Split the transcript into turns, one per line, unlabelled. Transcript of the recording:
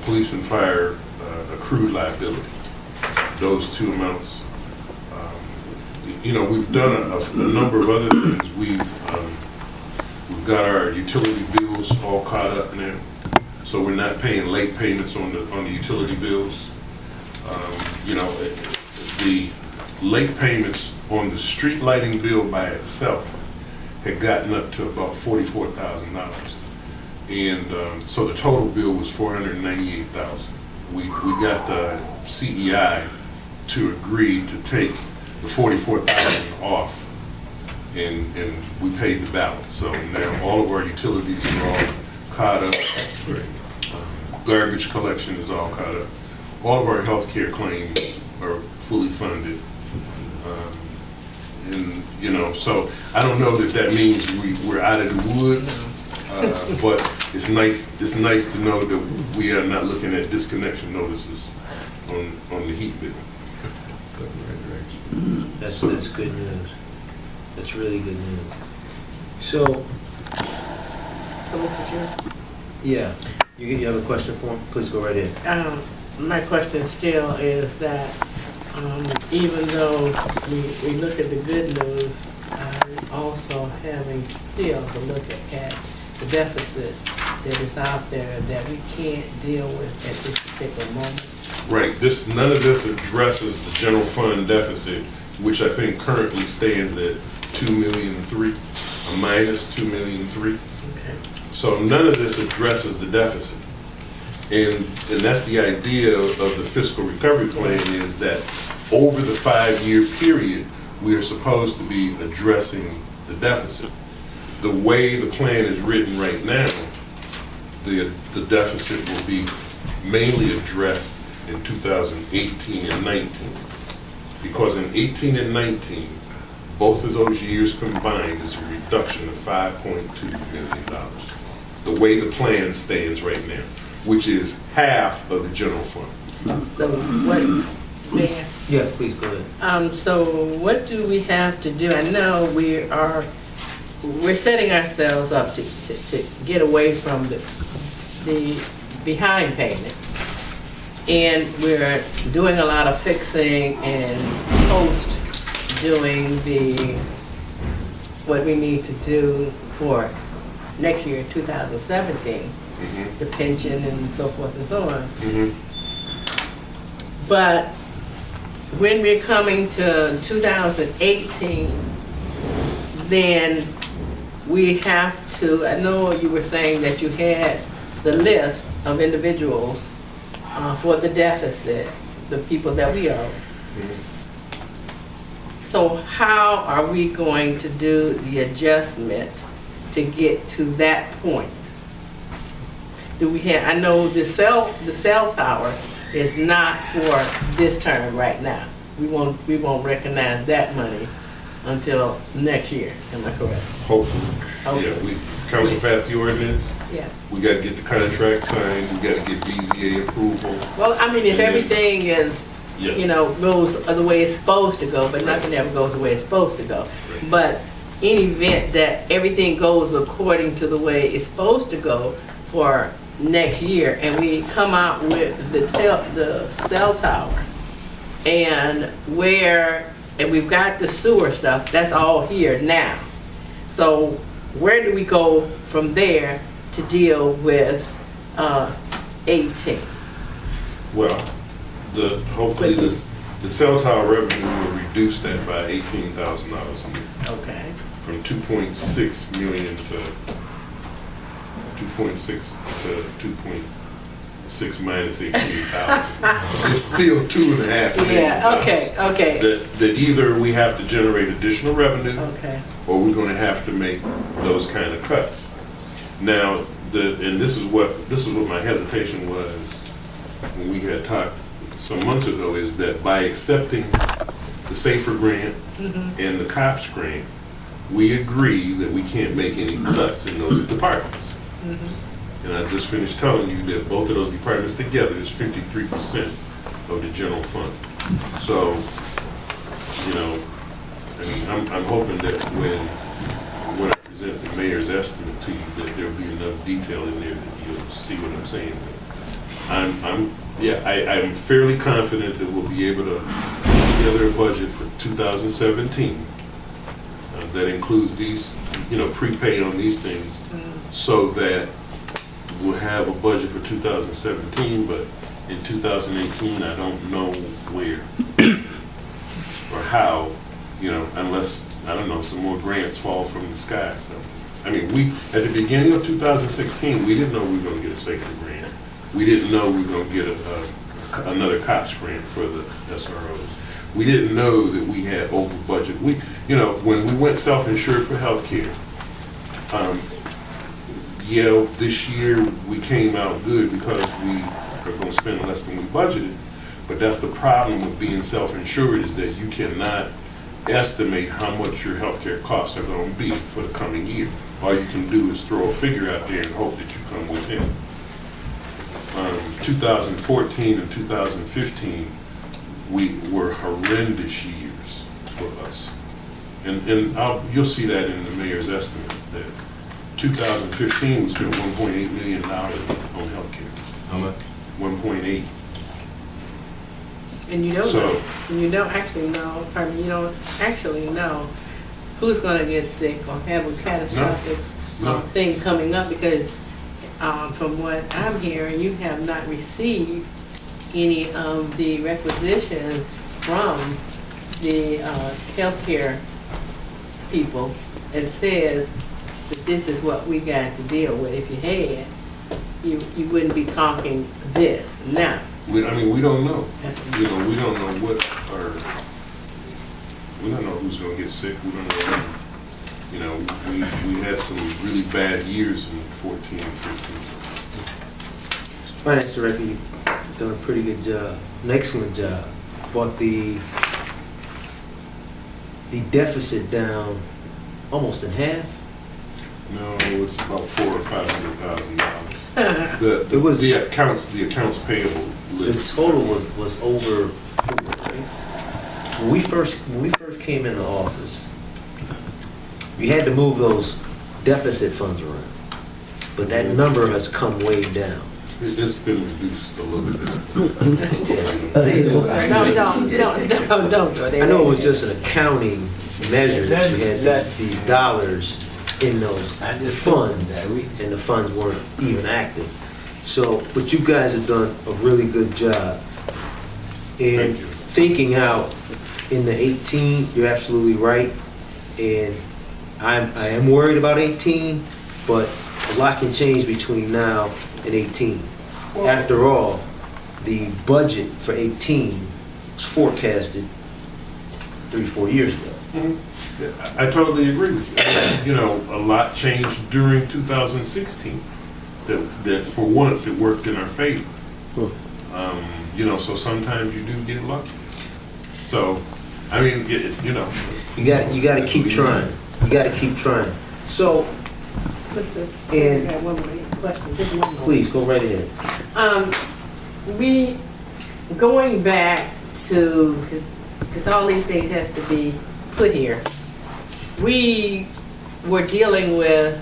police and fire accrued liability. Those two amounts. We've done a number of other things. We've got our utility bills all caught up now, so we're not paying late payments on the utility bills. The late payments on the street lighting bill by itself had gotten up to about $44,000, and so the total bill was $498,000. We got the CEI to agree to take the $44,000 off, and we paid the balance. So now all of our utilities are all caught up. Garbage collection is all caught up. All of our health care claims are fully funded. So I don't know that means we're out of the woods, but it's nice to know that we are not looking at disconnection notices on the heat bill.
That's good news. That's really good news. So
Mr. Chair?
yeah, you have a question for him? Please go right in.
My question still is that even though we look at the good news, also having still to look at the deficit that is out there that we can't deal with at this particular moment.
Right. None of this addresses the general fund deficit, which I think currently stands at $2,000,003, a minus $2,000,003.
Okay.
So none of this addresses the deficit. And that's the idea of the fiscal recovery plan, is that over the 5-year period, we are supposed to be addressing the deficit. The way the plan is written right now, the deficit will be mainly addressed in 2018 and 19. Because in 18 and 19, both of those years combined is a reduction of $5.2 million. The way the plan stands right now, which is half of the general fund.
So what, Mayor?
Yeah, please go ahead.
So what do we have to do? I know we're setting ourselves up to get away from the behind payment. And we're doing a lot of fixing and post doing what we need to do for next year, 2017, the pension and so forth and so on. But when we're coming to 2018, then we have to, I know you were saying that you had the list of individuals for the deficit, the people that we owe. So how are we going to do the adjustment to get to that point? Do we have, I know the cell tower is not for this term right now. We won't recognize that money until next year. Am I correct?
Hopefully. Yeah, council passed the ordinance.
Yeah.
We got to get the contract signed. We got to get BZA approval.
Well, I mean, if everything is, goes the way it's supposed to go, but nothing ever goes the way it's supposed to go.
Right. But
in event that everything goes according to the way it's supposed to go for next year, and we come out with the cell tower, and we've got the sewer stuff, that's all here now. So where do we go from there to deal with 18?
Well, hopefully the cell tower revenue will reduce that by $18,000 a year.
Okay.
From 2.6 million to 2.6 to 2.6 minus 18,000. It's still 2.5 million.
Yeah. Okay.
That either we have to generate additional revenue,
Okay.
or we're going to have to make those kind of cuts. Now, this is what my hesitation was when we had talked some months ago, is that by accepting the SAFER grant and the COPS grant, we agree that we can't make any cuts in those departments. And I just finished telling you that both of those departments together is 53% of the general fund. So, I'm hoping that when I present the mayor's estimate to you, that there'll be enough detail in there that you'll see what I'm saying. I'm fairly confident that we'll be able to put together a budget for 2017 that includes these, prepaid on these things, so that we'll have a budget for 2017, but in 2018, I don't know where or how, unless, I don't know, some more grants fall from the sky. So, I mean, at the beginning of 2016, we didn't know we were going to get a safety grant. We didn't know we were going to get another COPS grant for the SROs. We didn't know that we had over budget. When we went self-insured for healthcare, this year we came out good because we are going to spend less than we budgeted. But that's the problem with being self-insured, is that you cannot estimate how much your healthcare costs are going to be for the coming year. All you can do is throw a figure out there and hope that you come within. 2014 and 2015, we were horrendous years for us. And you'll see that in the mayor's estimate, that 2015 we spent $1.8 million on healthcare.
How much?
1.8.
And you don't
So-
know, and you don't actually know who's gonna get sick or have a catastrophic
No.
thing coming up, because from what I'm hearing, you have not received any of the requisitions from the healthcare people that says that this is what we got to deal with. If you had, you wouldn't be talking this now.
We don't know. We don't know we don't know who's going to get sick. We don't know. We had some really bad years in 14 and 15.
Finance Director, you've done a pretty good job, an excellent job. Brought the deficit down almost in half.
No, it's about $400,000 or $500,000.
It was-
the accounts payable
The
list.
total was over 4, right? When we first came into office, we had to move those deficit funds around, but that number has come way down.
It's been reduced a little bit.
Don't go there.
I know it was just an accounting measure that you had these dollars in those funds, and the funds weren't even active. So, but you guys have done a really good job in
Thank you.
thinking out in the 18. You're absolutely right, and I am worried about 18, but a lot can change between now and 18. After all, the budget for 18 was forecasted 3-4 years ago.
I totally agree with you. A lot changed during 2016. That for once it worked in our favor. So sometimes you do get lucky. So,
You got to keep trying. You got to keep trying. So,
Mr.
And-
I have one more question, just one more.
please go right ahead.
We, going back to, because all these things has to be put here, we were dealing with